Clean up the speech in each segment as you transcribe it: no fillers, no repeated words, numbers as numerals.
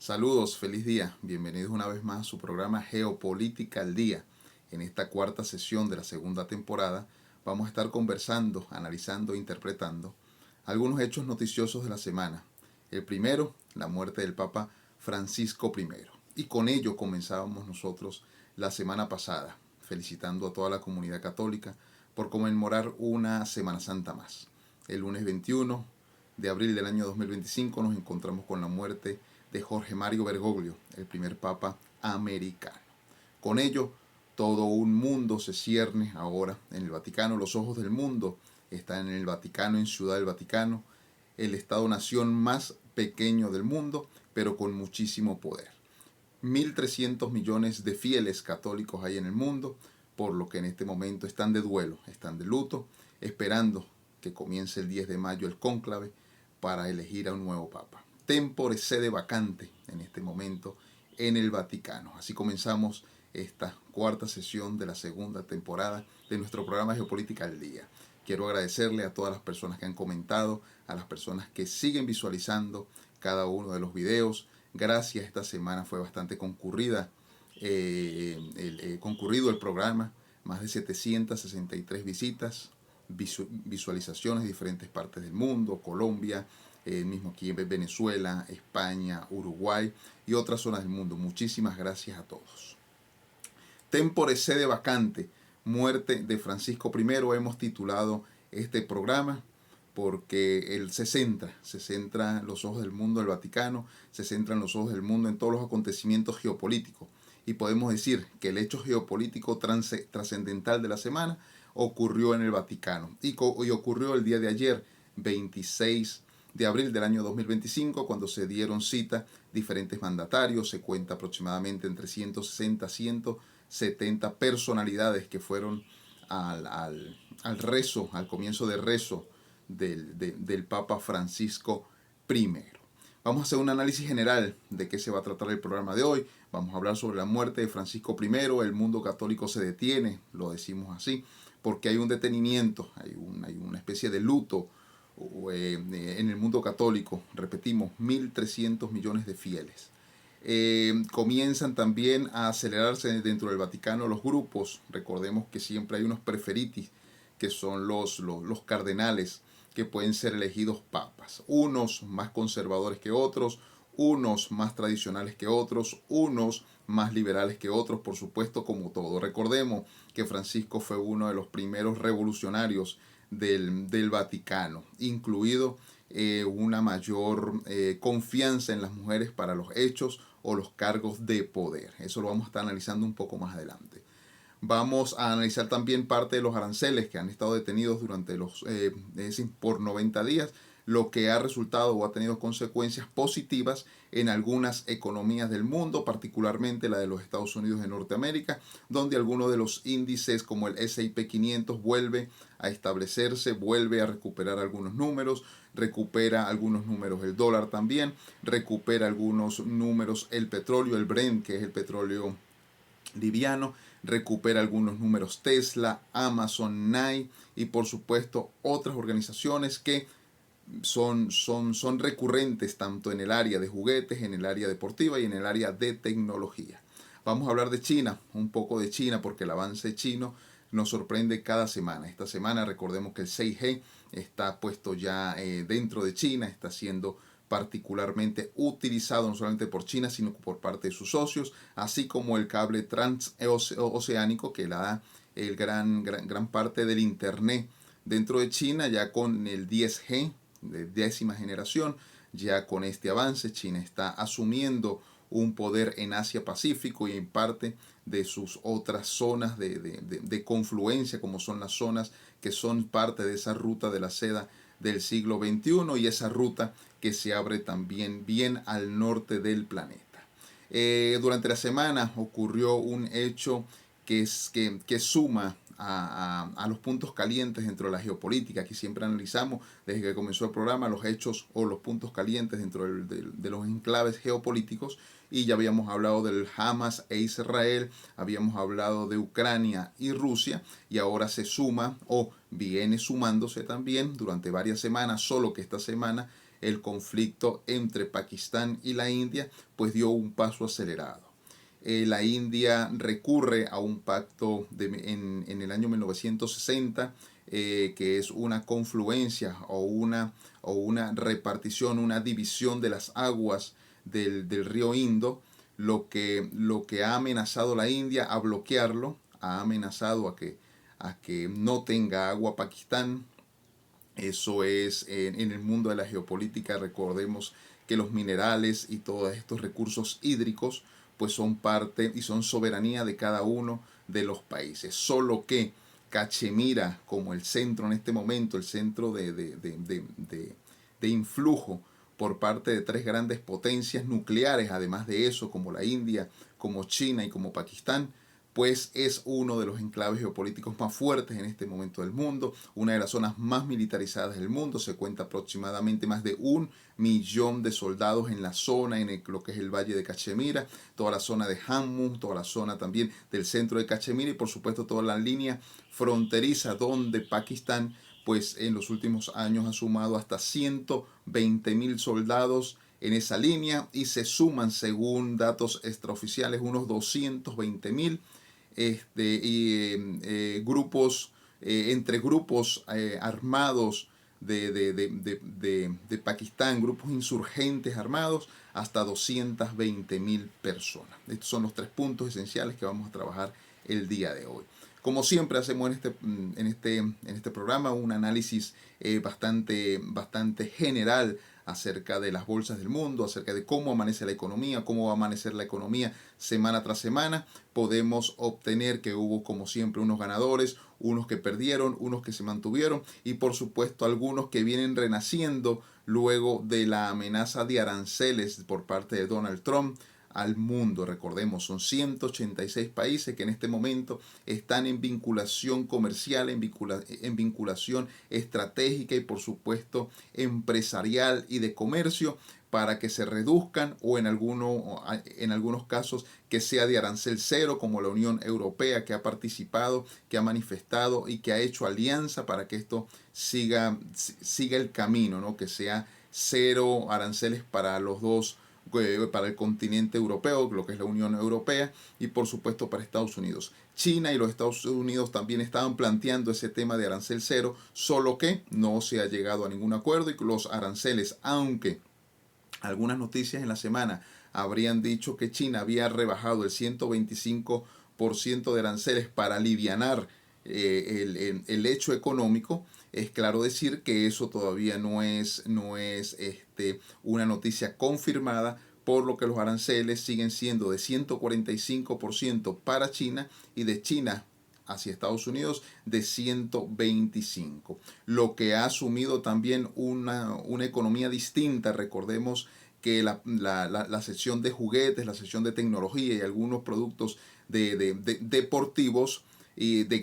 Saludos, feliz día. Bienvenidos una vez más a su programa Geopolítica al Día. En esta cuarta sesión de la segunda temporada vamos a estar conversando, analizando e interpretando algunos hechos noticiosos de la semana. El primero, la muerte del Papa Francisco I. Y con ello comenzábamos nosotros la semana pasada, felicitando a toda la comunidad católica por conmemorar una Semana Santa más. El lunes 21 de abril del año 2025 nos encontramos con la muerte de Jorge Mario Bergoglio, el primer papa americano. Con ello, todo un mundo se cierne ahora en el Vaticano. Los ojos del mundo están en el Vaticano, en Ciudad del Vaticano, el Estado-nación más pequeño del mundo, pero con muchísimo poder. 1.300 millones de fieles católicos hay en el mundo, por lo que en este momento están de duelo, están de luto, esperando que comience el 10 de mayo el cónclave para elegir a un nuevo papa. Tempore sede vacante en este momento en el Vaticano. Así comenzamos esta cuarta sesión de la segunda temporada de nuestro programa Geopolítica al Día. Quiero agradecerle a todas las personas que han comentado, a las personas que siguen visualizando cada uno de los videos. Gracias, esta semana fue bastante concurrido el programa, más de 763 visitas, visualizaciones de diferentes partes del mundo, Colombia, mismo aquí en Venezuela, España, Uruguay y otras zonas del mundo. Muchísimas gracias a todos. Tempore sede vacante, muerte de Francisco I, hemos titulado este programa porque él se centra los ojos del mundo del Vaticano, se centran los ojos del mundo en todos los acontecimientos geopolíticos. Y podemos decir que el hecho geopolítico trascendental de la semana ocurrió en el Vaticano. Y ocurrió el día de ayer, 26 de abril del año 2025, cuando se dieron cita diferentes mandatarios. Se cuenta aproximadamente entre 160 a 170 personalidades que fueron al rezo, al comienzo del rezo del Papa Francisco I. Vamos a hacer un análisis general de qué se va a tratar el programa de hoy. Vamos a hablar sobre la muerte de Francisco I. El mundo católico se detiene, lo decimos así, porque hay un detenimiento, hay una especie de luto en el mundo católico. Repetimos, 1.300 millones de fieles. Comienzan también a acelerarse dentro del Vaticano los grupos. Recordemos que siempre hay unos preferitis, que son los cardenales, que pueden ser elegidos papas. Unos más conservadores que otros, unos más tradicionales que otros, unos más liberales que otros, por supuesto, como todo. Recordemos que Francisco fue uno de los primeros revolucionarios del Vaticano, incluido una mayor confianza en las mujeres para los hechos o los cargos de poder. Eso lo vamos a estar analizando un poco más adelante. Vamos a analizar también parte de los aranceles que han estado detenidos durante por 90 días, lo que ha resultado o ha tenido consecuencias positivas en algunas economías del mundo, particularmente la de los Estados Unidos de Norteamérica, donde algunos de los índices como el S&P 500 vuelve a establecerse, vuelve a recuperar algunos números, recupera algunos números el dólar también, recupera algunos números el petróleo, el Brent, que es el petróleo liviano, recupera algunos números Tesla, Amazon, Nike y por supuesto otras organizaciones que son recurrentes tanto en el área de juguetes, en el área deportiva y en el área de tecnología. Vamos a hablar de China, un poco de China, porque el avance chino nos sorprende cada semana. Esta semana recordemos que el 6G está puesto ya dentro de China, está siendo particularmente utilizado no solamente por China, sino por parte de sus socios, así como el cable transoceánico que le da gran parte del Internet dentro de China, ya con el 10G de 10ª generación. Ya con este avance, China está asumiendo un poder en Asia-Pacífico y en parte de sus otras zonas de confluencia, como son las zonas que son parte de esa ruta de la seda del siglo XXI y esa ruta que se abre también bien al norte del planeta. Durante la semana ocurrió un hecho que suma a los puntos calientes dentro de la geopolítica. Aquí siempre analizamos desde que comenzó el programa los hechos o los puntos calientes dentro de los enclaves geopolíticos, y ya habíamos hablado del Hamas e Israel, habíamos hablado de Ucrania y Rusia, y ahora se suma o viene sumándose también durante varias semanas, solo que esta semana el conflicto entre Pakistán y la India pues dio un paso acelerado. La India recurre a un pacto en el año 1960, que es una confluencia o una repartición, una división de las aguas del río Indo, lo que ha amenazado la India a bloquearlo, ha amenazado a que no tenga agua Pakistán. Eso es en el mundo de la geopolítica. Recordemos que los minerales y todos estos recursos hídricos pues son parte y son soberanía de cada uno de los países. Solo que Cachemira, como el centro en este momento, el centro de influjo por parte de tres grandes potencias nucleares, además de eso, como la India, como China y como Pakistán, pues es uno de los enclaves geopolíticos más fuertes en este momento del mundo, una de las zonas más militarizadas del mundo. Se cuenta aproximadamente más de 1 millón de soldados en la zona, lo que es el Valle de Cachemira, toda la zona de Jammu, toda la zona también del centro de Cachemira y por supuesto toda la línea fronteriza donde Pakistán pues en los últimos años ha sumado hasta 120.000 soldados en esa línea y se suman, según datos extraoficiales, unos 220.000 grupos, entre grupos armados de Pakistán, grupos insurgentes armados, hasta 220.000 personas. Estos son los tres puntos esenciales que vamos a trabajar el día de hoy. Como siempre hacemos en este programa un análisis bastante general acerca de las bolsas del mundo, acerca de cómo amanece la economía, cómo va a amanecer la economía semana tras semana. Podemos obtener que hubo, como siempre, unos ganadores, unos que perdieron, unos que se mantuvieron y por supuesto algunos que vienen renaciendo luego de la amenaza de aranceles por parte de Donald Trump al mundo. Recordemos, son 186 países que en este momento están en vinculación comercial, en vinculación estratégica y por supuesto empresarial y de comercio para que se reduzcan o en algunos casos que sea de arancel cero, como la Unión Europea, que ha participado, que ha manifestado y que ha hecho alianza para que esto siga el camino, ¿no? Que sea cero aranceles para los dos, para el continente europeo, lo que es la Unión Europea, y por supuesto para Estados Unidos. China y los Estados Unidos también estaban planteando ese tema de arancel cero, solo que no se ha llegado a ningún acuerdo y los aranceles, aunque algunas noticias en la semana habrían dicho que China había rebajado el 125% de aranceles para alivianar el hecho económico. Es claro decir que eso todavía no es una noticia confirmada, por lo que los aranceles siguen siendo de 145% para China y de China hacia Estados Unidos de 125, lo que ha asumido también una economía distinta. Recordemos que la sección de juguetes, la sección de tecnología y algunos productos deportivos y de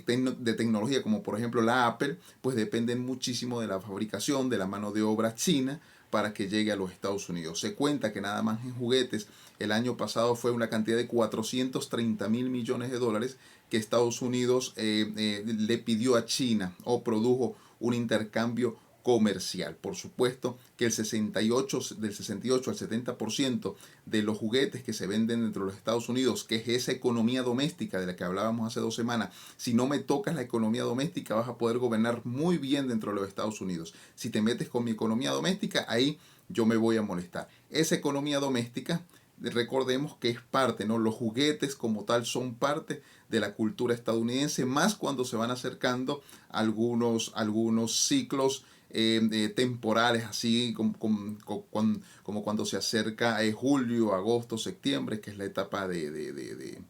tecnología, como por ejemplo la Apple, pues dependen muchísimo de la fabricación, de la mano de obra china para que llegue a los Estados Unidos. Se cuenta que nada más en juguetes el año pasado fue una cantidad de 430.000 millones de dólares que Estados Unidos le pidió a China o produjo un intercambio comercial. Por supuesto que del 68 al 70% de los juguetes que se venden dentro de los Estados Unidos, que es esa economía doméstica de la que hablábamos hace 2 semanas, si no me tocas la economía doméstica vas a poder gobernar muy bien dentro de los Estados Unidos. Si te metes con mi economía doméstica, ahí yo me voy a molestar. Esa economía doméstica, recordemos que es parte, ¿no? Los juguetes como tal son parte de la cultura estadounidense, más cuando se van acercando algunos ciclos temporales, así como cuando se acerca julio, agosto, septiembre, que es la etapa de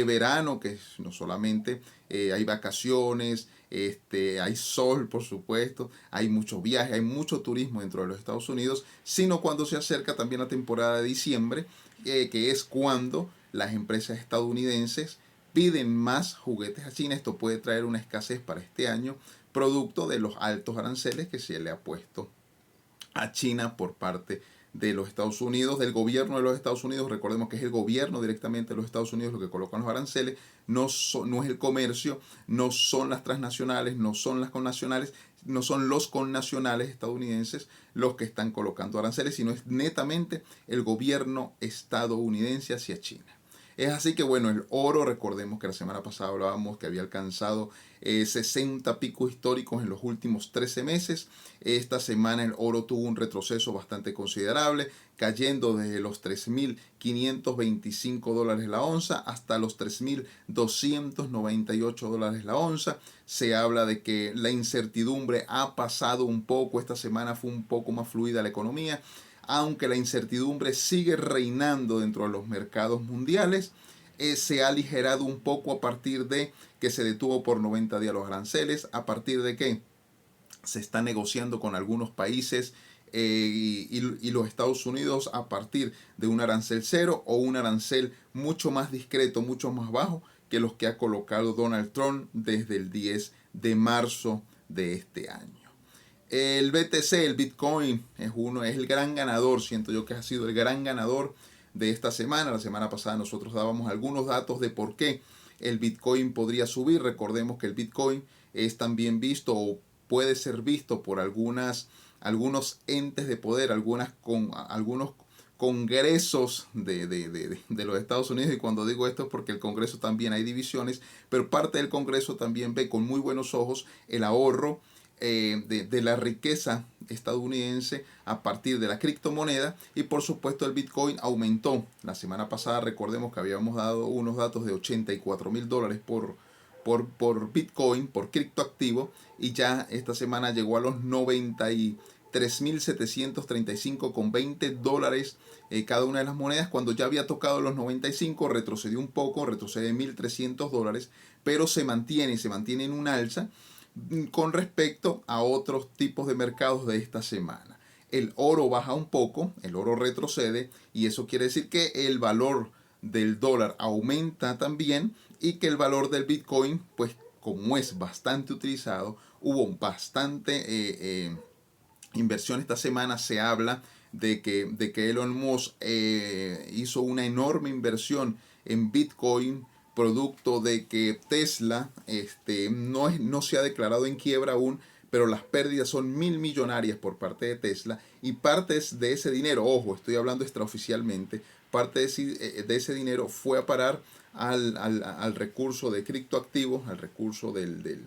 verano, que no solamente hay vacaciones, hay sol, por supuesto, hay mucho viaje, hay mucho turismo dentro de los Estados Unidos, sino cuando se acerca también la temporada de diciembre, que es cuando las empresas estadounidenses piden más juguetes a China. Esto puede traer una escasez para este año, producto de los altos aranceles que se le ha puesto a China por parte de los Estados Unidos, del gobierno de los Estados Unidos. Recordemos que es el gobierno directamente de los Estados Unidos lo que colocan los aranceles, no es el comercio, no son las transnacionales, no son las connacionales, no son los connacionales estadounidenses los que están colocando aranceles, sino es netamente el gobierno estadounidense hacia China. Es así que bueno, el oro, recordemos que la semana pasada hablábamos que había alcanzado 60 picos históricos en los últimos 13 meses. Esta semana el oro tuvo un retroceso bastante considerable, cayendo desde los $3.525 la onza hasta los $3.298 la onza. Se habla de que la incertidumbre ha pasado un poco, esta semana fue un poco más fluida la economía, aunque la incertidumbre sigue reinando dentro de los mercados mundiales. Se ha aligerado un poco a partir de que se detuvo por 90 días los aranceles, a partir de que se está negociando con algunos países y los Estados Unidos a partir de un arancel cero o un arancel mucho más discreto, mucho más bajo que los que ha colocado Donald Trump desde el 10 de marzo de este año. El BTC, el Bitcoin, es el gran ganador, siento yo que ha sido el gran ganador de esta semana. La semana pasada nosotros dábamos algunos datos de por qué el Bitcoin podría subir. Recordemos que el Bitcoin es también visto o puede ser visto por algunos entes de poder, algunos congresos de los Estados Unidos. Y cuando digo esto es porque el Congreso también hay divisiones, pero parte del Congreso también ve con muy buenos ojos el ahorro de la riqueza estadounidense a partir de la criptomoneda, y por supuesto el Bitcoin aumentó. La semana pasada recordemos que habíamos dado unos datos de $84,000 por Bitcoin, por criptoactivo, y ya esta semana llegó a los 93.735,20 dólares cada una de las monedas. Cuando ya había tocado los 95, retrocedió un poco, retrocede $1.300, pero se mantiene en un alza con respecto a otros tipos de mercados de esta semana. El oro baja un poco, el oro retrocede, y eso quiere decir que el valor del dólar aumenta también, y que el valor del Bitcoin, pues como es bastante utilizado, hubo bastante inversión esta semana. Se habla de que Elon Musk hizo una enorme inversión en Bitcoin, producto de que Tesla no se ha declarado en quiebra aún, pero las pérdidas son millonarias por parte de Tesla, y partes de ese dinero, ojo, estoy hablando extraoficialmente, parte de ese dinero fue a parar al recurso de criptoactivos, al recurso del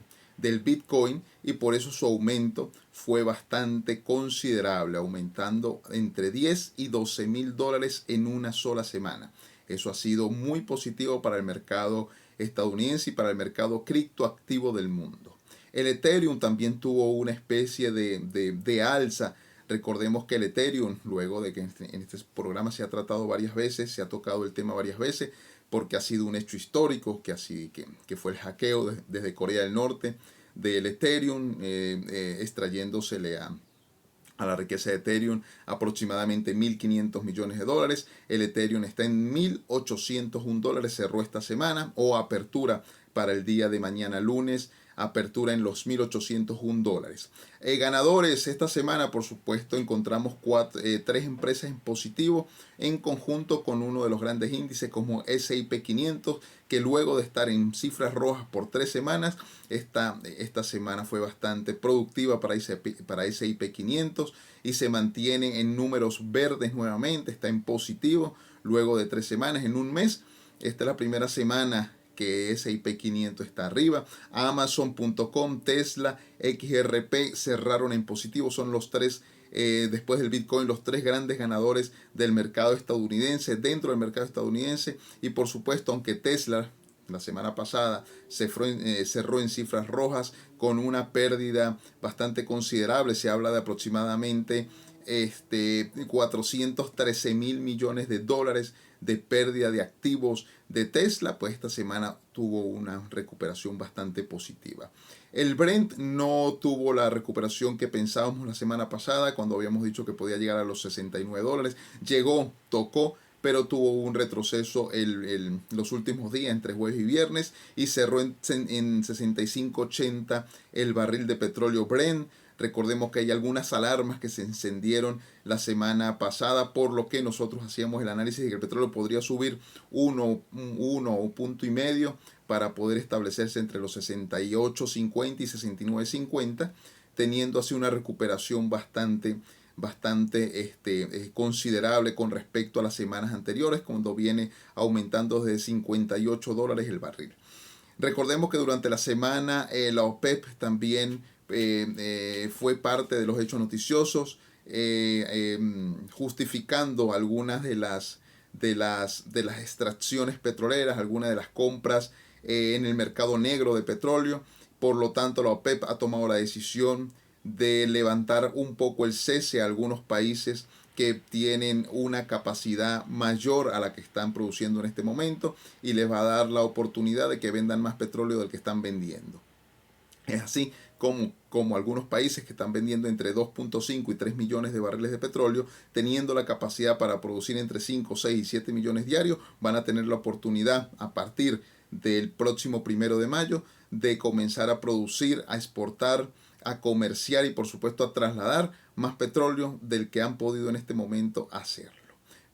Bitcoin, y por eso su aumento fue bastante considerable, aumentando entre 10 y 12 mil dólares en una sola semana. Eso ha sido muy positivo para el mercado estadounidense y para el mercado criptoactivo del mundo. El Ethereum también tuvo una especie de alza. Recordemos que el Ethereum, luego de que en este programa se ha tratado varias veces, se ha tocado el tema varias veces, porque ha sido un hecho histórico, que fue el hackeo desde Corea del Norte del Ethereum, extrayéndosele a la riqueza de Ethereum aproximadamente 1.500 millones de dólares. El Ethereum está en 1.801 dólares, cerró esta semana, o apertura para el día de mañana lunes, apertura en los 1.801 dólares. Ganadores esta semana, por supuesto, encontramos tres empresas en positivo, en conjunto con uno de los grandes índices como S&P 500, que luego de estar en cifras rojas por 3 semanas, esta semana fue bastante productiva para S&P 500 y se mantiene en números verdes nuevamente, está en positivo luego de 3 semanas. En un mes, esta es la primera semana que S&P 500 está arriba. Amazon.com, Tesla, XRP cerraron en positivo. Son los tres, después del Bitcoin, los tres grandes ganadores del mercado estadounidense, dentro del mercado estadounidense. Y por supuesto, aunque Tesla la semana pasada cerró en cifras rojas con una pérdida bastante considerable, se habla de aproximadamente 413 mil millones de dólares de pérdida de activos de Tesla, pues esta semana tuvo una recuperación bastante positiva. El Brent no tuvo la recuperación que pensábamos la semana pasada, cuando habíamos dicho que podía llegar a los 69 dólares. Llegó, tocó, pero tuvo un retroceso los últimos días, entre jueves y viernes, y cerró en 65.80 el barril de petróleo Brent. Recordemos que hay algunas alarmas que se encendieron la semana pasada, por lo que nosotros hacíamos el análisis de que el petróleo podría subir 1 punto y medio para poder establecerse entre los 68.50 y 69.50. teniendo así una recuperación bastante considerable con respecto a las semanas anteriores, cuando viene aumentando desde $58 el barril. Recordemos que durante la semana la OPEP también fue parte de los hechos noticiosos, justificando algunas de las extracciones petroleras, algunas de las compras en el mercado negro de petróleo. Por lo tanto, la OPEP ha tomado la decisión de levantar un poco el cese a algunos países que tienen una capacidad mayor a la que están produciendo en este momento, y les va a dar la oportunidad de que vendan más petróleo del que están vendiendo. Es así como algunos países que están vendiendo entre 2.5 y 3 millones de barriles de petróleo, teniendo la capacidad para producir entre 5, 6 y 7 millones diarios, van a tener la oportunidad a partir del próximo 1 de mayo de comenzar a producir, a exportar, a comerciar y por supuesto a trasladar más petróleo del que han podido en este momento hacerlo.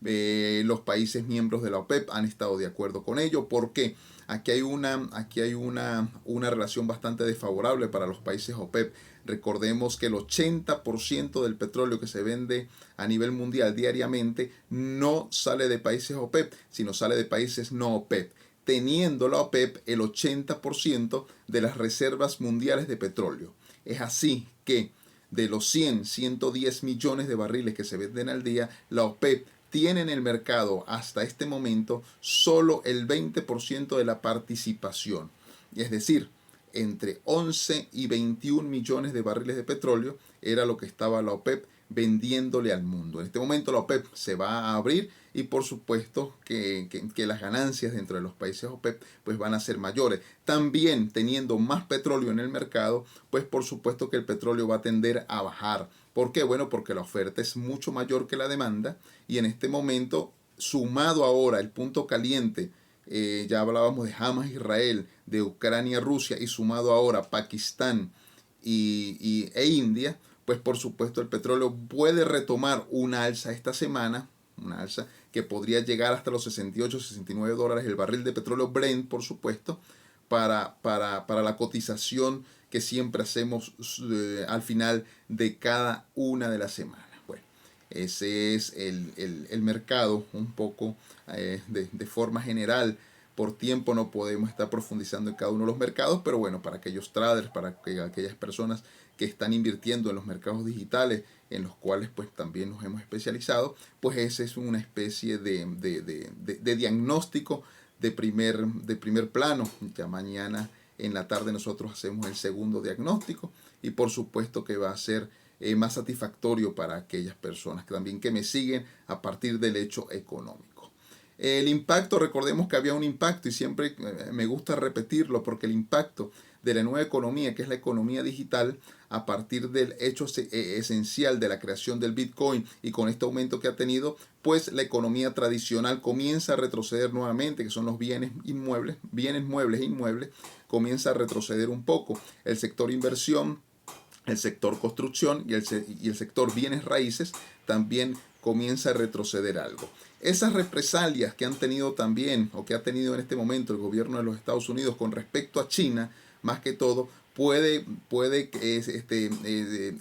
Los países miembros de la OPEP han estado de acuerdo con ello. ¿Por qué? Aquí hay una relación bastante desfavorable para los países OPEP. Recordemos que el 80% del petróleo que se vende a nivel mundial diariamente no sale de países OPEP, sino sale de países no OPEP, teniendo la OPEP el 80% de las reservas mundiales de petróleo. Es así que de los 110 millones de barriles que se venden al día, la OPEP tiene en el mercado hasta este momento solo el 20% de la participación. Es decir, entre 11 y 21 millones de barriles de petróleo era lo que estaba la OPEP vendiéndole al mundo. En este momento la OPEP se va a abrir y por supuesto que las ganancias dentro de los países OPEP pues van a ser mayores. También teniendo más petróleo en el mercado, pues por supuesto que el petróleo va a tender a bajar. ¿Por qué? Bueno, porque la oferta es mucho mayor que la demanda, y en este momento, sumado ahora el punto caliente, ya hablábamos de Hamas, Israel, de Ucrania, Rusia, y sumado ahora Pakistán e India, pues por supuesto el petróleo puede retomar una alza esta semana, una alza que podría llegar hasta los 68, 69 dólares el barril de petróleo Brent, por supuesto, para la cotización que siempre hacemos al final de cada una de las semanas. Bueno, ese es el mercado un poco de forma general. Por tiempo no podemos estar profundizando en cada uno de los mercados, pero bueno, para aquellos traders, para aquellas personas que están invirtiendo en los mercados digitales, en los cuales pues también nos hemos especializado, pues ese es una especie de diagnóstico de primer plano. Ya mañana en la tarde nosotros hacemos el segundo diagnóstico, y por supuesto que va a ser más satisfactorio para aquellas personas que también que me siguen a partir del hecho económico. El impacto, recordemos que había un impacto, y siempre me gusta repetirlo, porque el impacto de la nueva economía, que es la economía digital, a partir del hecho esencial de la creación del Bitcoin y con este aumento que ha tenido, pues la economía tradicional comienza a retroceder nuevamente, que son los bienes muebles e inmuebles, comienza a retroceder un poco. El sector inversión, el sector construcción y el sector bienes raíces también comienza a retroceder algo. Esas represalias que han tenido también, o que ha tenido en este momento el gobierno de los Estados Unidos con respecto a China, más que todo, puede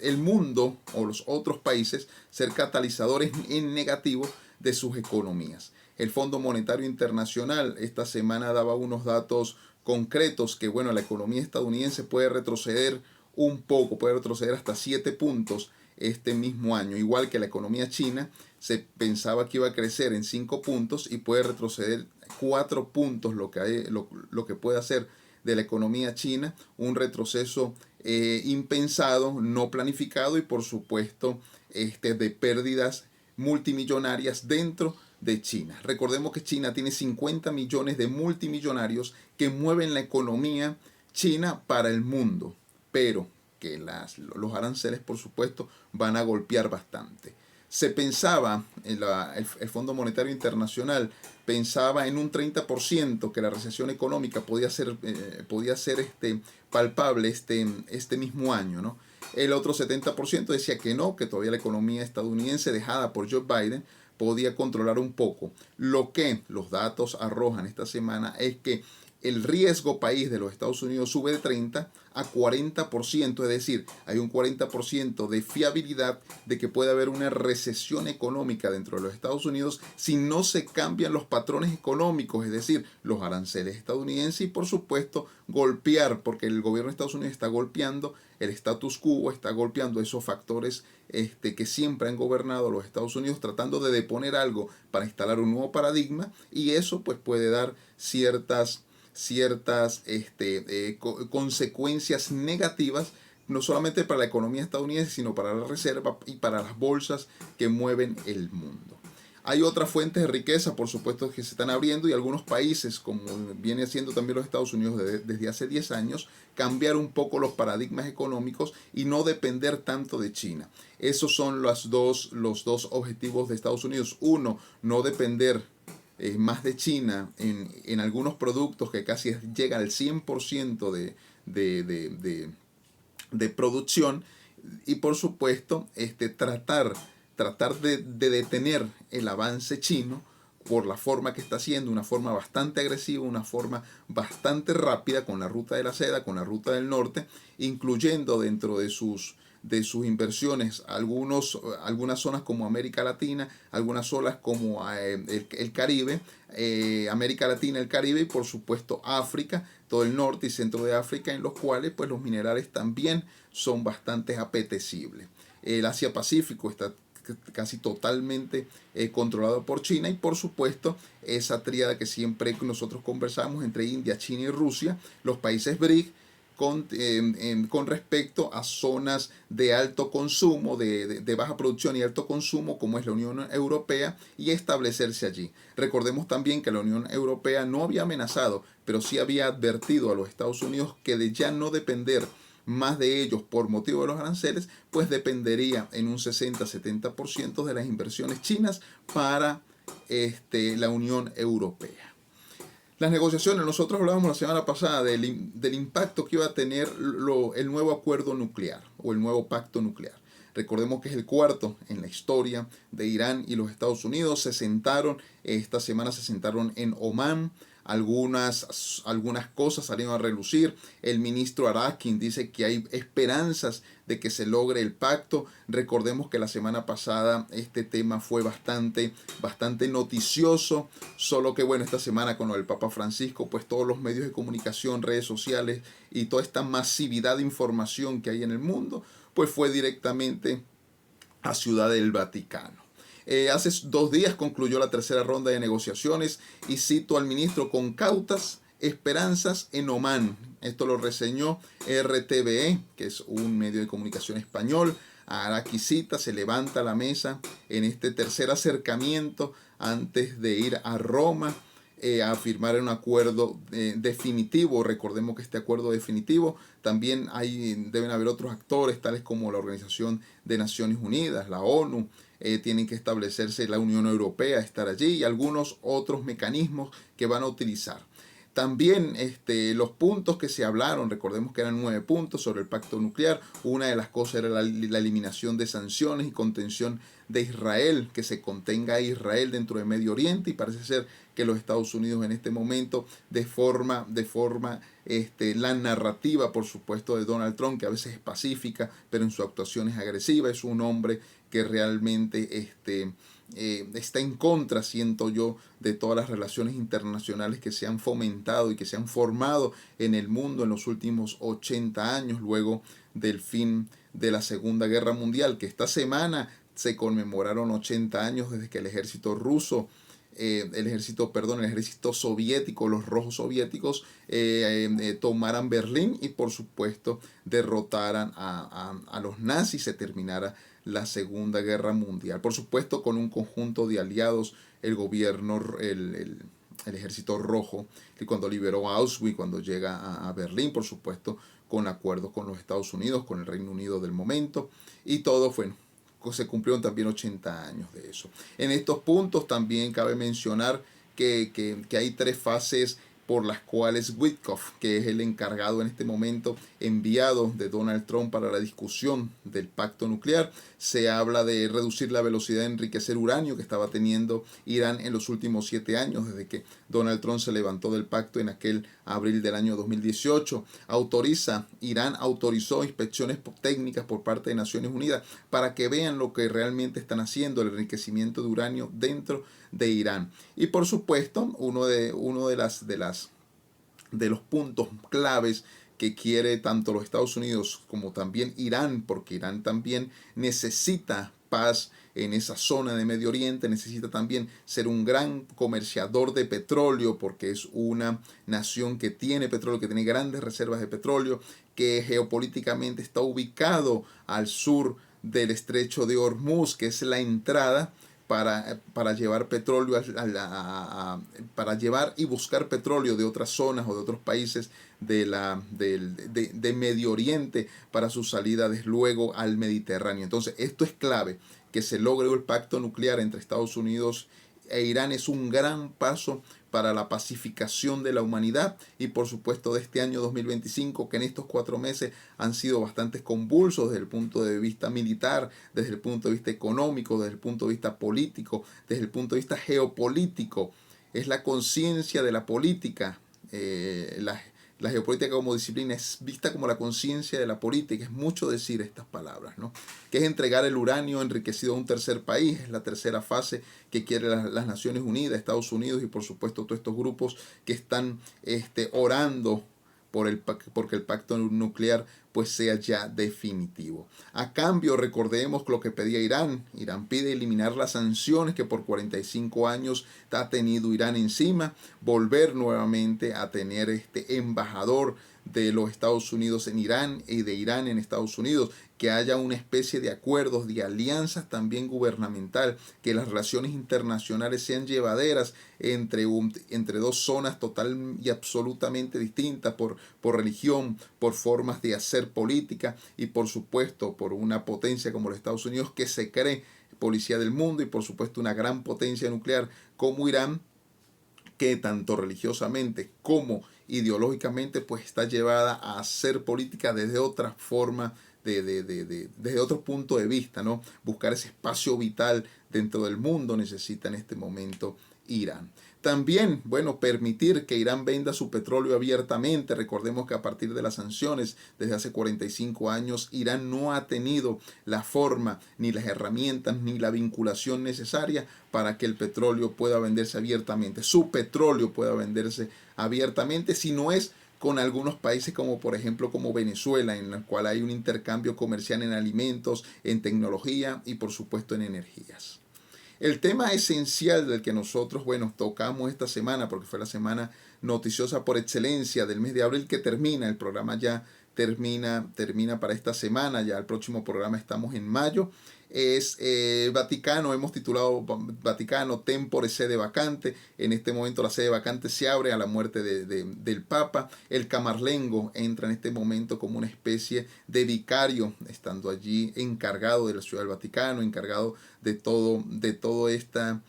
el mundo o los otros países ser catalizadores en negativo de sus economías. El Fondo Monetario Internacional esta semana daba unos datos concretos que, bueno, la economía estadounidense puede retroceder un poco, puede retroceder hasta 7 puntos este mismo año, igual que la economía china. Se pensaba que iba a crecer en 5 puntos y puede retroceder 4 puntos, lo que puede hacer de la economía china un retroceso impensado, no planificado, y por supuesto de pérdidas multimillonarias dentro de China. Recordemos que China tiene 50 millones de multimillonarios que mueven la economía china para el mundo, pero que los aranceles por supuesto van a golpear bastante. Se pensaba, el Fondo Monetario Internacional pensaba en un 30% que la recesión económica podía ser palpable este mismo año, ¿no? El otro 70% decía que no, que todavía la economía estadounidense, dejada por Joe Biden, podía controlar un poco. Lo que los datos arrojan esta semana es que el riesgo país de los Estados Unidos sube de 30 a 40%, es decir, hay un 40% de fiabilidad de que puede haber una recesión económica dentro de los Estados Unidos si no se cambian los patrones económicos, es decir, los aranceles estadounidenses y por supuesto golpear, porque el gobierno de Estados Unidos está golpeando el status quo, está golpeando esos factores que siempre han gobernado a los Estados Unidos, tratando de deponer algo para instalar un nuevo paradigma, y eso pues puede dar ciertas consecuencias negativas, no solamente para la economía estadounidense, sino para la reserva y para las bolsas que mueven el mundo. Hay otras fuentes de riqueza, por supuesto, que se están abriendo, y algunos países, como viene haciendo también los Estados Unidos desde hace 10 años, cambiar un poco los paradigmas económicos y no depender tanto de China. Esos son los dos objetivos de Estados Unidos. Uno, no depender más de China en algunos productos que casi llegan al 100% de producción, y por supuesto tratar de detener el avance chino por la forma que está haciendo, una forma bastante agresiva, una forma bastante rápida, con la ruta de la seda, con la ruta del norte, incluyendo dentro de sus inversiones algunas zonas como América Latina, algunas zonas como el Caribe, América Latina, el Caribe y por supuesto África, todo el norte y centro de África, en los cuales pues los minerales también son bastante apetecibles. El Asia Pacífico está casi totalmente controlado por China, y por supuesto esa tríada que siempre nosotros conversamos entre India, China y Rusia, los países BRIC, con respecto a zonas de alto consumo, de baja producción y alto consumo, como es la Unión Europea, y establecerse allí. Recordemos también que la Unión Europea no había amenazado, pero sí había advertido a los Estados Unidos que de ya no depender más de ellos por motivo de los aranceles, pues dependería en un 60-70% de las inversiones chinas para la Unión Europea. Las negociaciones, nosotros hablábamos la semana pasada del impacto que iba a tener el nuevo acuerdo nuclear o el nuevo pacto nuclear. Recordemos que es el cuarto en la historia de Irán y los Estados Unidos. Esta semana se sentaron en Omán. Algunas cosas salieron a relucir. El ministro Arakin dice que hay esperanzas de que se logre el pacto. Recordemos que la semana pasada este tema fue bastante noticioso, solo que bueno, esta semana con el Papa Francisco, pues todos los medios de comunicación, redes sociales y toda esta masividad de información que hay en el mundo, pues fue directamente a Ciudad del Vaticano. Hace 2 días concluyó la tercera ronda de negociaciones, y cito al ministro: con cautas esperanzas en Omán. Esto lo reseñó RTVE, que es un medio de comunicación español. Araki cita: se levanta la mesa en este tercer acercamiento antes de ir a Roma a firmar un acuerdo definitivo. Recordemos que este acuerdo definitivo también deben haber otros actores, tales como la Organización de Naciones Unidas, la ONU, tienen que establecerse la Unión Europea, estar allí, y algunos otros mecanismos que van a utilizar. También los puntos que se hablaron, recordemos que eran 9 puntos sobre el pacto nuclear. Una de las cosas era la eliminación de sanciones y contención de Israel, que se contenga a Israel dentro de Medio Oriente, y parece ser que los Estados Unidos en este momento, de forma la narrativa, por supuesto, de Donald Trump, que a veces es pacífica, pero en su actuación es agresiva, es un hombre que realmente está en contra, siento yo, de todas las relaciones internacionales que se han fomentado y que se han formado en el mundo en los últimos 80 años, luego del fin de la Segunda Guerra Mundial, que esta semana se conmemoraron 80 años desde que el ejército soviético, los rojos soviéticos, tomaran Berlín y por supuesto derrotaran a los nazis, se terminara la Segunda Guerra Mundial. Por supuesto, con un conjunto de aliados, el gobierno, el ejército rojo, que cuando liberó a Auschwitz, cuando llega a Berlín, por supuesto, con acuerdos con los Estados Unidos, con el Reino Unido del momento, y todo fue... se cumplieron también 80 años de eso. En estos puntos también cabe mencionar que hay 3 fases por las cuales Witkoff, que es el encargado en este momento enviado de Donald Trump para la discusión del pacto nuclear, se habla de reducir la velocidad de enriquecer uranio que estaba teniendo Irán en los últimos 7 años, desde que Donald Trump se levantó del pacto en aquel abril del año 2018. Irán autorizó inspecciones técnicas por parte de Naciones Unidas para que vean lo que realmente están haciendo, el enriquecimiento de uranio dentro de Irán. Y por supuesto, uno de los puntos claves que quiere tanto los Estados Unidos como también Irán, porque Irán también necesita paz en esa zona de Medio Oriente, necesita también ser un gran comerciador de petróleo, porque es una nación que tiene petróleo, que tiene grandes reservas de petróleo, que geopolíticamente está ubicado al sur del estrecho de Hormuz, que es la entrada para llevar petróleo para llevar y buscar petróleo de otras zonas o de otros países de Medio Oriente para su salida desde luego al Mediterráneo. Entonces esto es clave, que se logre el pacto nuclear entre Estados Unidos e Irán es un gran paso para la pacificación de la humanidad y por supuesto de este año 2025, que en estos 4 meses han sido bastante convulsos desde el punto de vista militar, desde el punto de vista económico, desde el punto de vista político, desde el punto de vista geopolítico. Es la conciencia de la política, la geopolítica como disciplina es vista como la conciencia de la política. Es mucho decir estas palabras, ¿no? Que es entregar el uranio enriquecido a un tercer país. Es la tercera fase que quieren las Naciones Unidas, Estados Unidos y por supuesto todos estos grupos que están orando porque el pacto nuclear pues sea ya definitivo. A cambio, recordemos lo que pedía Irán. Irán pide eliminar las sanciones que por 45 años ha tenido Irán encima, volver nuevamente a tener este embajador de los Estados Unidos en Irán y de Irán en Estados Unidos, que haya una especie de acuerdos, de alianzas también gubernamental, que las relaciones internacionales sean llevaderas entre dos zonas total y absolutamente distintas por religión, por formas de hacer política y por supuesto por una potencia como los Estados Unidos que se cree policía del mundo y por supuesto una gran potencia nuclear como Irán, que tanto religiosamente como ideológicamente pues está llevada a hacer política desde otra forma, desde otro punto de vista, ¿no? Buscar ese espacio vital dentro del mundo necesita en este momento Irán. También, bueno, permitir que Irán venda su petróleo abiertamente. Recordemos que a partir de las sanciones, desde hace 45 años, Irán no ha tenido la forma, ni las herramientas, ni la vinculación necesaria para que el petróleo pueda venderse abiertamente. Su petróleo pueda venderse abiertamente, si no es con algunos países como por ejemplo como Venezuela, en el cual hay un intercambio comercial en alimentos, en tecnología y por supuesto en energías. El tema esencial del que nosotros, bueno, tocamos esta semana, porque fue la semana noticiosa por excelencia del mes de abril que termina, el programa ya termina para esta semana, ya el próximo programa estamos en mayo, es Vaticano. Hemos titulado Vaticano Tempore Sede Vacante. En este momento la sede vacante se abre a la muerte del Papa. El Camarlengo entra en este momento como una especie de vicario, estando allí encargado de la Ciudad del Vaticano, encargado de todo este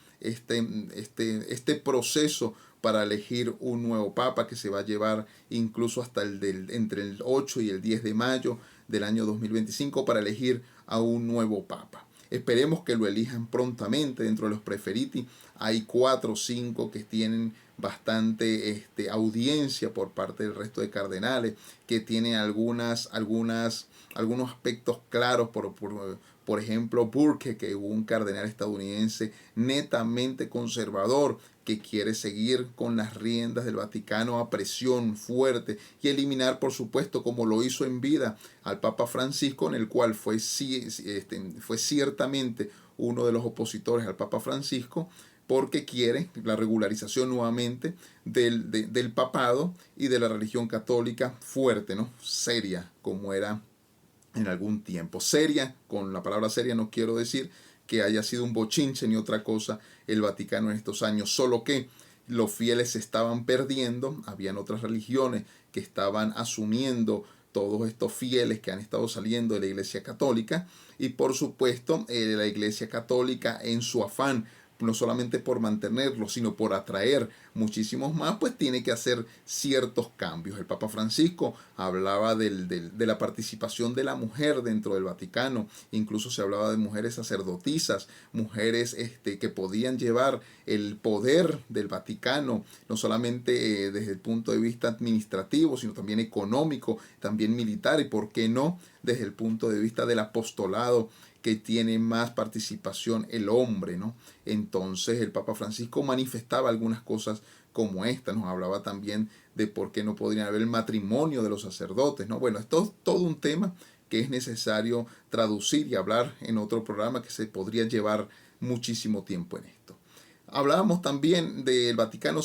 proceso para elegir un nuevo papa que se va a llevar incluso hasta entre el 8 y el 10 de mayo del año 2025 para elegir a un nuevo papa. Esperemos que lo elijan prontamente. Dentro de los preferiti hay 4 o 5 que tienen bastante audiencia por parte del resto de cardenales, que tienen algunos aspectos claros, por ejemplo Burke, que es un cardenal estadounidense netamente conservador, que quiere seguir con las riendas del Vaticano a presión fuerte y eliminar, por supuesto, como lo hizo en vida al Papa Francisco, en el cual fue ciertamente uno de los opositores al Papa Francisco, porque quiere la regularización nuevamente del papado y de la religión católica fuerte, ¿no? Seria, como era en algún tiempo. Seria, con la palabra seria no quiero decir que haya sido un bochinche ni otra cosa el Vaticano en estos años, solo que los fieles se estaban perdiendo, habían otras religiones que estaban asumiendo todos estos fieles que han estado saliendo de la Iglesia Católica y por supuesto la Iglesia Católica en su afán no solamente por mantenerlo, sino por atraer muchísimos más, pues tiene que hacer ciertos cambios. El Papa Francisco hablaba de la participación de la mujer dentro del Vaticano, incluso se hablaba de mujeres sacerdotisas, mujeres que podían llevar el poder del Vaticano, no solamente desde el punto de vista administrativo, sino también económico, también militar y, por qué no, desde el punto de vista del apostolado, que tiene más participación el hombre, ¿no? Entonces el Papa Francisco manifestaba algunas cosas como esta, nos hablaba también de por qué no podría haber el matrimonio de los sacerdotes, ¿no? Bueno, esto es todo un tema que es necesario traducir y hablar en otro programa, que se podría llevar muchísimo tiempo en esto. Hablábamos también del Vaticano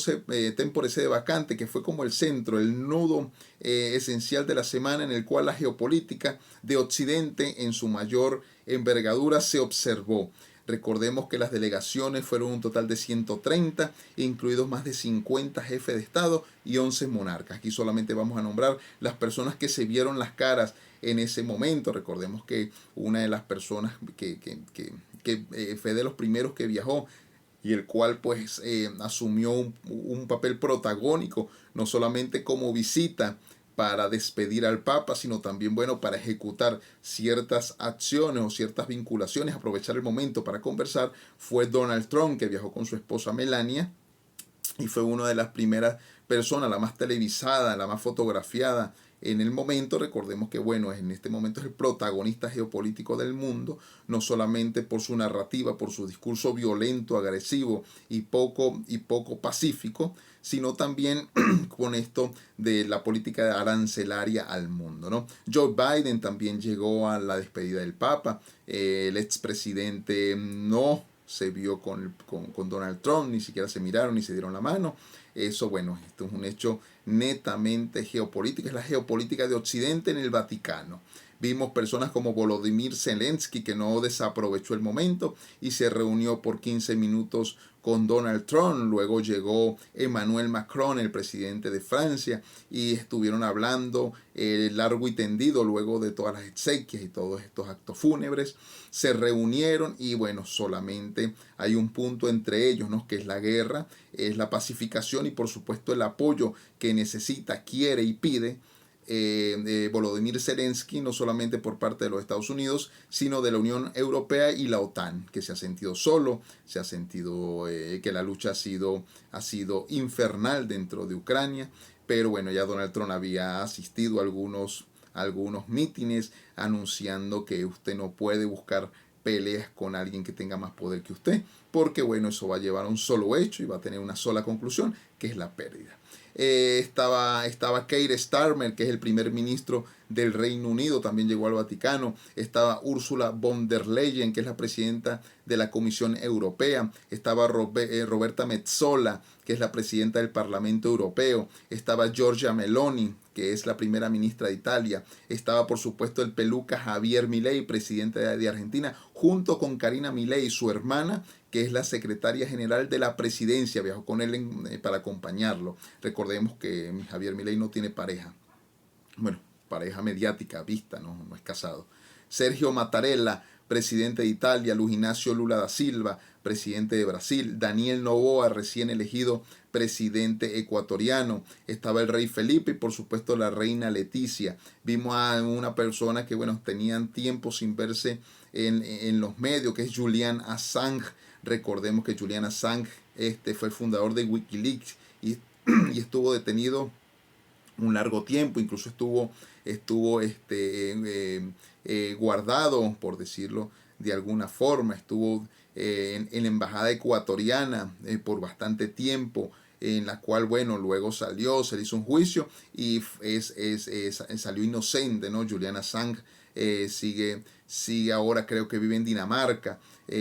Tempore Sede Vacante, que fue como el centro, el nudo esencial de la semana, en el cual la geopolítica de Occidente en su mayor envergadura se observó. Recordemos que las delegaciones fueron un total de 130, incluidos más de 50 jefes de Estado y 11 monarcas. Aquí solamente vamos a nombrar las personas que se vieron las caras en ese momento. Recordemos que una de las personas que fue de los primeros que viajó, y el cual pues asumió un papel protagónico, no solamente como visita para despedir al Papa, sino también, bueno, para ejecutar ciertas acciones o ciertas vinculaciones, aprovechar el momento para conversar, fue Donald Trump, que viajó con su esposa Melania, y fue una de las primeras personas, la más televisada, la más fotografiada en el momento. Recordemos que, bueno, en este momento es el protagonista geopolítico del mundo, no solamente por su narrativa, por su discurso violento, agresivo y poco pacífico, sino también con esto de la política arancelaria al mundo, ¿no? Joe Biden también llegó a la despedida del Papa. El expresidente no se vio con Donald Trump, ni siquiera se miraron ni se dieron la mano. Eso, bueno, esto es un hecho netamente geopolítico, es la geopolítica de Occidente en el Vaticano. Vimos personas como Volodymyr Zelensky, que no desaprovechó el momento y se reunió por 15 minutos con Donald Trump. Luego llegó Emmanuel Macron, el presidente de Francia, y estuvieron hablando largo y tendido luego de todas las exequias y todos estos actos fúnebres. Se reunieron y, bueno, solamente hay un punto entre ellos, ¿no?, que es la guerra, es la pacificación y, por supuesto, el apoyo que necesita, quiere y pide Volodymyr Zelensky, no solamente por parte de los Estados Unidos, sino de la Unión Europea y la OTAN, que se ha sentido solo, se ha sentido que la lucha ha sido infernal dentro de Ucrania. Pero bueno, ya Donald Trump había asistido a algunos mítines anunciando que usted no puede buscar peleas con alguien que tenga más poder que usted, porque bueno, eso va a llevar a un solo hecho y va a tener una sola conclusión, que es la pérdida. Estaba Keir Starmer, que es el primer ministro del Reino Unido, también llegó al Vaticano. Estaba Ursula von der Leyen, que es la presidenta de la Comisión Europea. Estaba Roberta Metsola, que es la presidenta del Parlamento Europeo. Estaba Giorgia Meloni, que es la primera ministra de Italia. Estaba, por supuesto, el peluca Javier Milei, presidente de Argentina, junto con Karina Milei, su hermana, que es la secretaria general de la presidencia. Viajó con él para acompañarlo. Recordemos que Javier Milei no tiene pareja. Bueno, pareja mediática, vista, no es casado. Sergio Mattarella, presidente de Italia. Luis Ignacio Lula da Silva, presidente de Brasil. Daniel Noboa, recién elegido presidente ecuatoriano. Estaba el rey Felipe y, por supuesto, la reina Leticia. Vimos a una persona que, bueno, tenían tiempo sin verse en los medios, que es Julian Assange. Recordemos que Julian Assange fue el fundador de Wikileaks y estuvo detenido un largo tiempo, incluso estuvo guardado, por decirlo de alguna forma. Estuvo en la embajada ecuatoriana por bastante tiempo, en la cual, bueno, luego se le hizo un juicio y salió inocente, ¿no? Julian Assange sigue ahora, creo que vive en Dinamarca,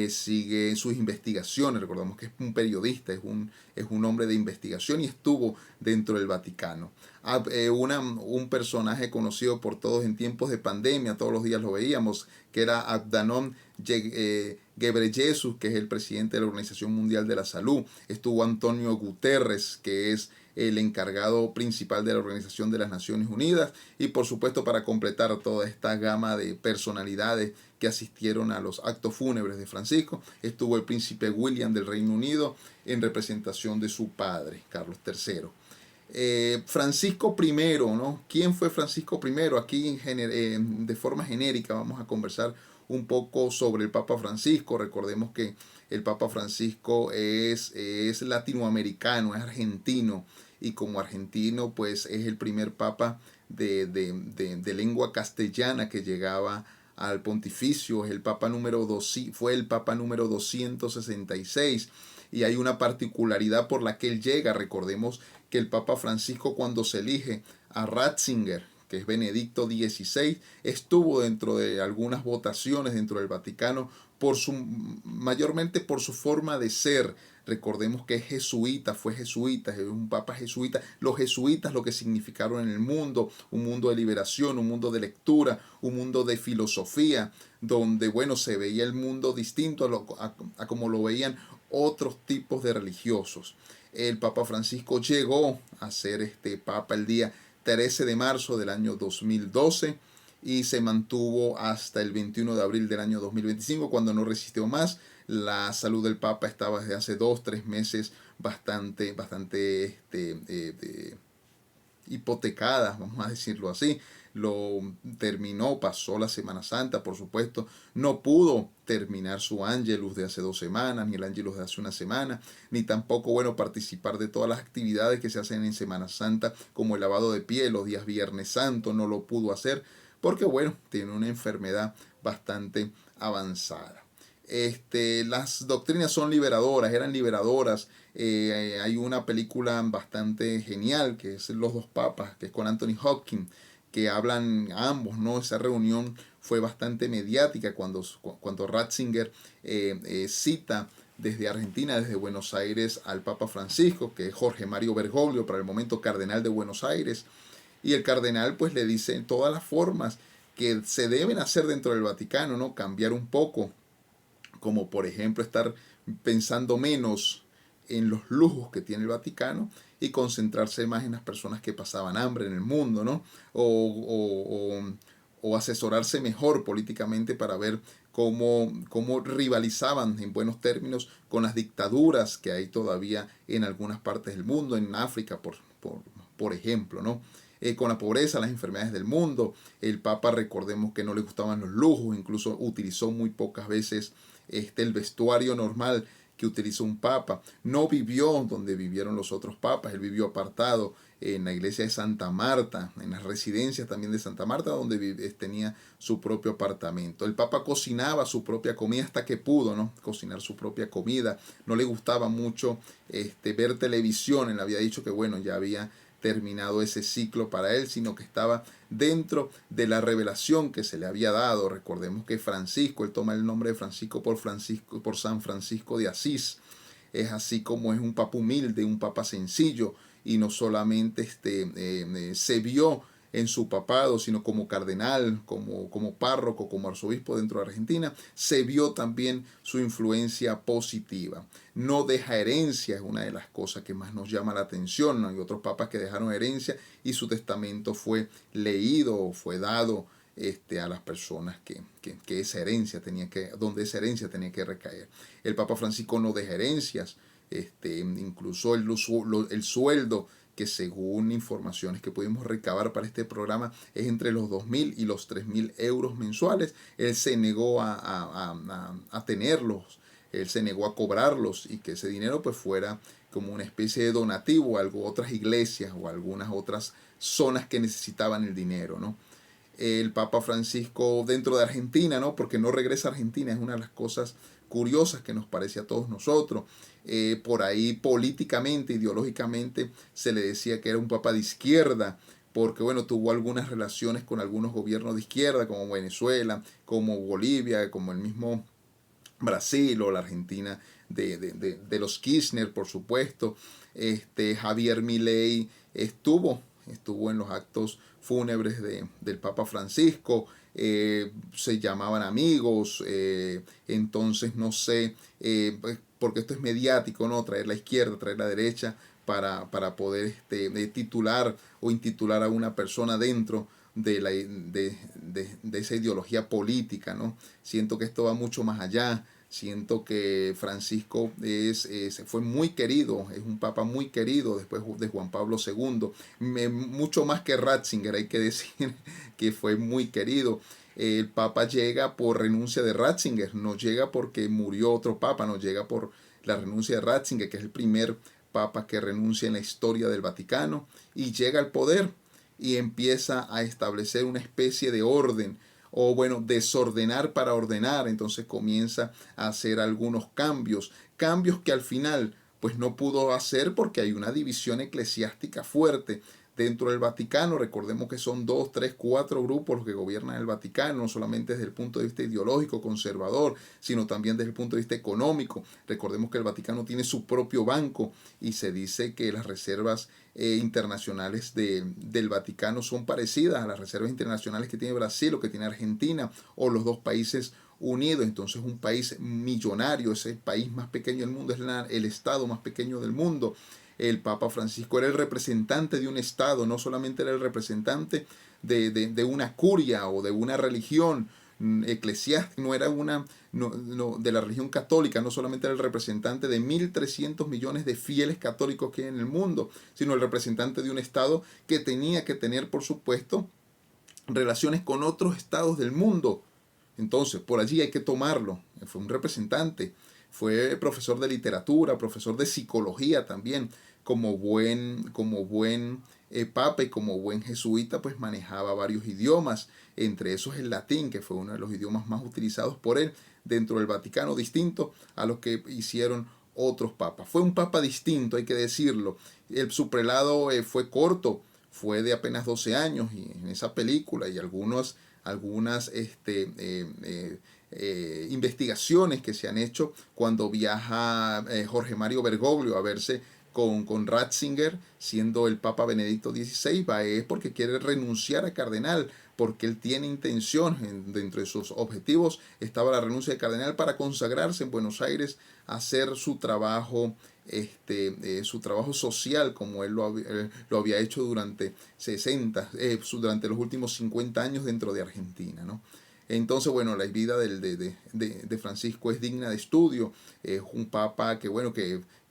sigue sus investigaciones. Recordamos que es un periodista, es un hombre de investigación y estuvo dentro del Vaticano. Un personaje conocido por todos en tiempos de pandemia, todos los días lo veíamos, que era Adhanom Ghebreyesus, que es el presidente de la Organización Mundial de la Salud. Estuvo Antonio Guterres, que es el encargado principal de la Organización de las Naciones Unidas, y por supuesto, para completar toda esta gama de personalidades que asistieron a los actos fúnebres de Francisco, estuvo el príncipe William del Reino Unido en representación de su padre, Carlos III. Francisco I, ¿no? ¿Quién fue Francisco I? Aquí de forma genérica vamos a conversar un poco sobre el Papa Francisco. Recordemos que el Papa Francisco es latinoamericano, es argentino, y como argentino pues es el primer papa de lengua castellana que llegaba al pontificio. Es el papa fue el papa número 266, y hay una particularidad por la que él llega. Recordemos que el Papa Francisco, cuando se elige a Ratzinger, que es Benedicto XVI, estuvo dentro de algunas votaciones dentro del Vaticano mayormente por su forma de ser. Recordemos que es jesuita, fue jesuita, es un papa jesuita. Los jesuitas lo que significaron en el mundo, un mundo de liberación, un mundo de lectura, un mundo de filosofía, donde bueno, se veía el mundo distinto a como lo veían otros tipos de religiosos. El Papa Francisco llegó a ser papa el día 13 de marzo del año 2012 y se mantuvo hasta el 21 de abril del año 2025, cuando no resistió más. La salud del Papa estaba desde hace 2-3 meses bastante hipotecada, vamos a decirlo así. Pasó la Semana Santa, por supuesto, no pudo terminar su Ángelus de hace 2 semanas, ni el Ángelus de hace una semana, ni tampoco, bueno, participar de todas las actividades que se hacen en Semana Santa, como el lavado de pies, los días Viernes Santo, no lo pudo hacer, porque, bueno, tiene una enfermedad bastante avanzada. Las doctrinas son liberadoras, eran liberadoras. Hay una película bastante genial que es Los dos papas, que es con Anthony Hopkins, que hablan ambos, ¿no? Esa reunión fue bastante mediática cuando Ratzinger cita desde Argentina, desde Buenos Aires, al Papa Francisco, que es Jorge Mario Bergoglio, para el momento cardenal de Buenos Aires, y el cardenal pues le dice todas las formas que se deben hacer dentro del Vaticano, ¿no? Cambiar un poco, como por ejemplo estar pensando menos en los lujos que tiene el Vaticano y concentrarse más en las personas que pasaban hambre en el mundo, ¿no? O asesorarse mejor políticamente para ver cómo rivalizaban en buenos términos con las dictaduras que hay todavía en algunas partes del mundo, en África, por ejemplo, ¿no? Con la pobreza, las enfermedades del mundo. El Papa, recordemos que no le gustaban los lujos, incluso utilizó muy pocas veces el vestuario normal que utilizó un papa. No vivió donde vivieron los otros papas, él vivió apartado en la iglesia de Santa Marta, en las residencias también de Santa Marta, donde tenía su propio apartamento. El papa cocinaba su propia comida hasta que pudo, ¿no? Cocinar su propia comida. No le gustaba mucho ver televisión. Él había dicho que bueno, ya había terminado ese ciclo para él, sino que estaba dentro de la revelación que se le había dado. Recordemos que Francisco, él toma el nombre de Francisco por San Francisco de Asís. Es así como es un papa humilde, un papa sencillo, y no solamente se vio en su papado, sino como cardenal, como párroco, como arzobispo dentro de Argentina, se vio también su influencia positiva. No deja herencia, es una de las cosas que más nos llama la atención. ¿No? Hay otros papas que dejaron herencia y su testamento fue leído o fue dado a las personas que esa herencia donde esa herencia tenía que recaer. El Papa Francisco no deja herencias, incluso el sueldo, que según informaciones que pudimos recabar para este programa es entre los 2.000 y los 3.000 euros mensuales. Él se negó a tenerlos, él se negó a cobrarlos, y que ese dinero pues fuera como una especie de donativo a otras iglesias o a algunas otras zonas que necesitaban el dinero, ¿no? El Papa Francisco dentro de Argentina, ¿no? Porque no regresa a Argentina, es una de las cosas curiosas que nos parece a todos nosotros. Por ahí políticamente, ideológicamente, se le decía que era un papa de izquierda, porque bueno, tuvo algunas relaciones con algunos gobiernos de izquierda, como Venezuela, como Bolivia, como el mismo Brasil o la Argentina de los Kirchner, por supuesto. Javier Milei estuvo en los actos fúnebres del Papa Francisco. se llamaban amigos, entonces no sé, pues, porque esto es mediático, ¿no? Traer la izquierda, traer la derecha para poder titular o intitular a una persona dentro de esa ideología política, ¿no? Siento que esto va mucho más allá. Siento que Francisco fue muy querido, es un papa muy querido después de Juan Pablo II, mucho más que Ratzinger, hay que decir que fue muy querido. El papa llega por renuncia de Ratzinger, no llega porque murió otro papa, no llega por la renuncia de Ratzinger, que es el primer papa que renuncia en la historia del Vaticano, y llega al poder y empieza a establecer una especie de orden, o bueno, desordenar para ordenar. Entonces comienza a hacer algunos cambios, cambios que al final pues no pudo hacer porque hay una división eclesiástica fuerte dentro del Vaticano. Recordemos que son 2, 3, 4 grupos los que gobiernan el Vaticano, no solamente desde el punto de vista ideológico, conservador, sino también desde el punto de vista económico. Recordemos que el Vaticano tiene su propio banco y se dice que las reservas internacionales del Vaticano son parecidas a las reservas internacionales que tiene Brasil o que tiene Argentina o los dos países unidos. Entonces un país millonario, ese país más pequeño del mundo, es el estado más pequeño del mundo. El Papa Francisco era el representante de un estado, no solamente era el representante de una curia o de una religión eclesiástica, no era de la religión católica, no solamente era el representante de 1.300 millones de fieles católicos que hay en el mundo, sino el representante de un estado que tenía que tener, por supuesto, relaciones con otros estados del mundo. Entonces, por allí hay que tomarlo. Fue un representante, fue profesor de literatura, profesor de psicología también, como buen papa y como buen jesuita, pues manejaba varios idiomas, entre esos el latín, que fue uno de los idiomas más utilizados por él dentro del Vaticano, distinto a los que hicieron otros papas. Fue un papa distinto, hay que decirlo. Su prelado fue corto, fue de apenas 12 años, y en esa película y algunas investigaciones que se han hecho cuando viaja Jorge Mario Bergoglio a verse con Ratzinger, siendo el Papa Benedicto XVI, va es porque quiere renunciar a cardenal, porque él tiene intención, dentro de sus objetivos estaba la renuncia de cardenal para consagrarse en Buenos Aires, hacer su trabajo social como él lo había hecho durante durante los últimos 50 años dentro de Argentina, ¿no? Entonces, bueno, la vida de Francisco es digna de estudio. Es un papa que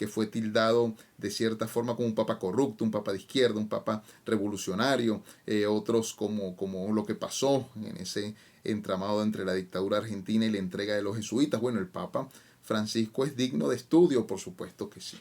fue tildado de cierta forma como un papa corrupto, un papa de izquierda, un papa revolucionario. Otros como lo que pasó en ese entramado entre la dictadura argentina y la entrega de los jesuitas. Bueno, el papa Francisco es digno de estudio, por supuesto que sí.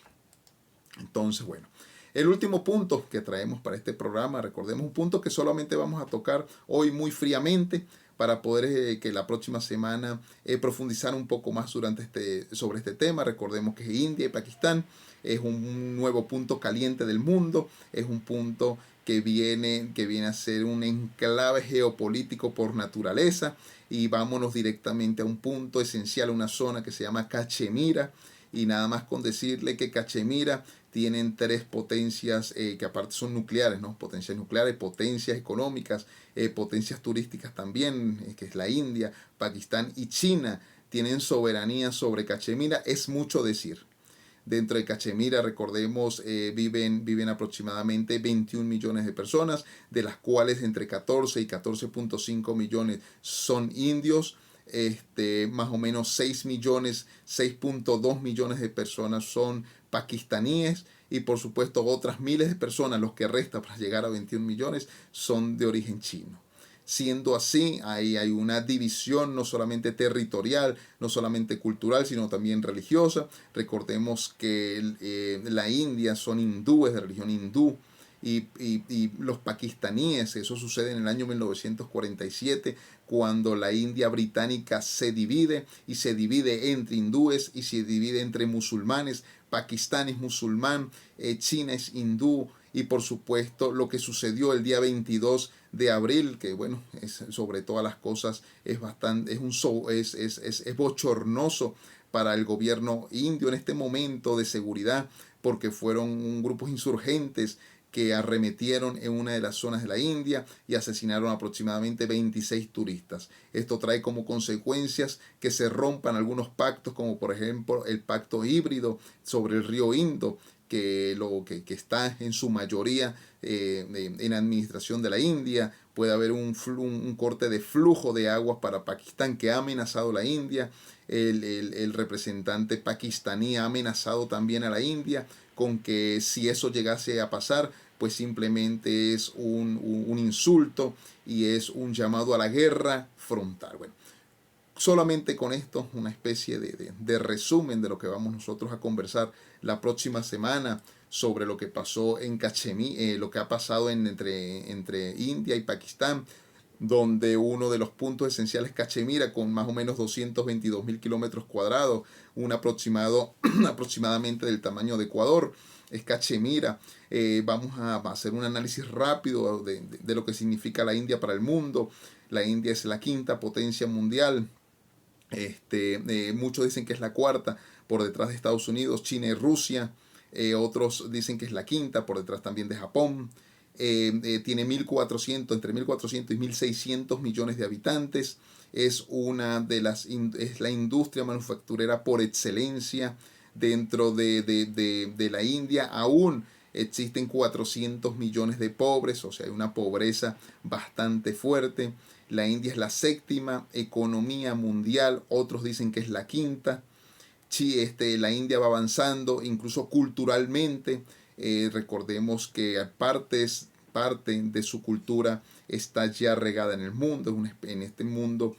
Entonces, bueno, el último punto que traemos para este programa, recordemos un punto que solamente vamos a tocar hoy muy fríamente, para poder que la próxima semana profundizar un poco más sobre este tema. Recordemos que India y Pakistán es un nuevo punto caliente del mundo, es un punto que viene a ser un enclave geopolítico por naturaleza, y vámonos directamente a un punto esencial, una zona que se llama Cachemira, y nada más con decirle que Cachemira tienen tres potencias que aparte son nucleares, ¿no? Potencias nucleares, potencias económicas, potencias turísticas también, que es la India, Pakistán y China, tienen soberanía sobre Cachemira. Es mucho decir. Dentro de Cachemira, recordemos, viven aproximadamente 21 millones de personas, de las cuales entre 14 y 14.5 millones son indios. Más o menos 6.2 millones de personas son pakistaníes, y por supuesto otras miles de personas, los que restan para llegar a 21 millones, son de origen chino. Siendo así, ahí hay una división no solamente territorial, no solamente cultural, sino también religiosa. Recordemos que la India son hindúes, de religión hindú, y los pakistaníes. Eso sucede en el año 1947, cuando la India británica se divide, y se divide entre hindúes y se divide entre musulmanes. Pakistán es musulmán, China es hindú, y por supuesto lo que sucedió el día 22 de abril, que bueno, sobre todas las cosas es bochornoso para el gobierno indio en este momento de seguridad, porque fueron grupos insurgentes que arremetieron en una de las zonas de la India y asesinaron aproximadamente 26 turistas. Esto trae como consecuencias que se rompan algunos pactos, como por ejemplo el pacto híbrido sobre el río Indo, que está en su mayoría en administración de la India. Puede haber un corte de flujo de aguas para Pakistán que ha amenazado a la India. El representante pakistaní ha amenazado también a la India con que si eso llegase a pasar, pues simplemente es un insulto y es un llamado a la guerra frontal. Bueno, solamente con esto, una especie de resumen de lo que vamos nosotros a conversar la próxima semana sobre lo que pasó en Cachemira, lo que ha pasado entre India y Pakistán, donde uno de los puntos esenciales es Cachemira, con más o menos 222.000 kilómetros cuadrados, aproximadamente del tamaño de Ecuador, es Cachemira. Vamos a hacer un análisis rápido de lo que significa la India para el mundo. La India es la quinta potencia mundial. Muchos dicen que es la cuarta, por detrás de Estados Unidos, China y Rusia. Otros dicen que es la quinta, por detrás también de Japón. Tiene entre 1.400 y 1.600 millones de habitantes. Es la industria manufacturera por excelencia dentro de la India. Aún existen 400 millones de pobres, o sea, hay una pobreza bastante fuerte. La India es la séptima economía mundial, otros dicen que es la quinta. La India va avanzando, incluso culturalmente. Recordemos que parte de su cultura está ya regada en el mundo, en este mundo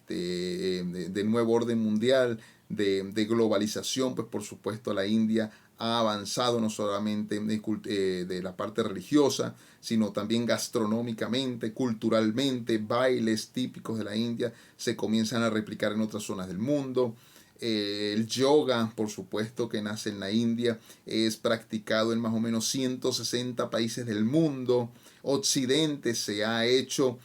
de nuevo orden mundial, de globalización. Pues por supuesto la India ha avanzado no solamente de la parte religiosa, sino también gastronómicamente, culturalmente. Bailes típicos de la India se comienzan a replicar en otras zonas del mundo. El yoga, por supuesto, que nace en la India, es practicado en más o menos 160 países del mundo. Occidente ha hecho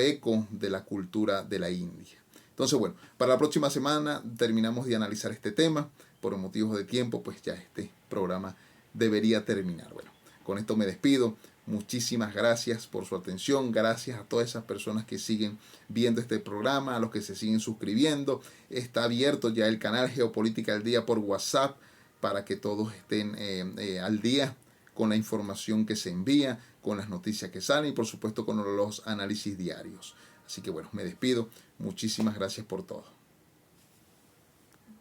eco de la cultura de la India. Entonces, bueno, para la próxima semana terminamos de analizar este tema. Por motivos de tiempo, pues ya este programa debería terminar. Bueno, con esto me despido. Muchísimas gracias por su atención. Gracias a todas esas personas que siguen viendo este programa, a los que se siguen suscribiendo. Está abierto ya el canal Geopolítica al Día por WhatsApp para que todos estén al día con la información que se envía, con las noticias que salen y por supuesto con los análisis diarios. Así que bueno, me despido. Muchísimas gracias por todo.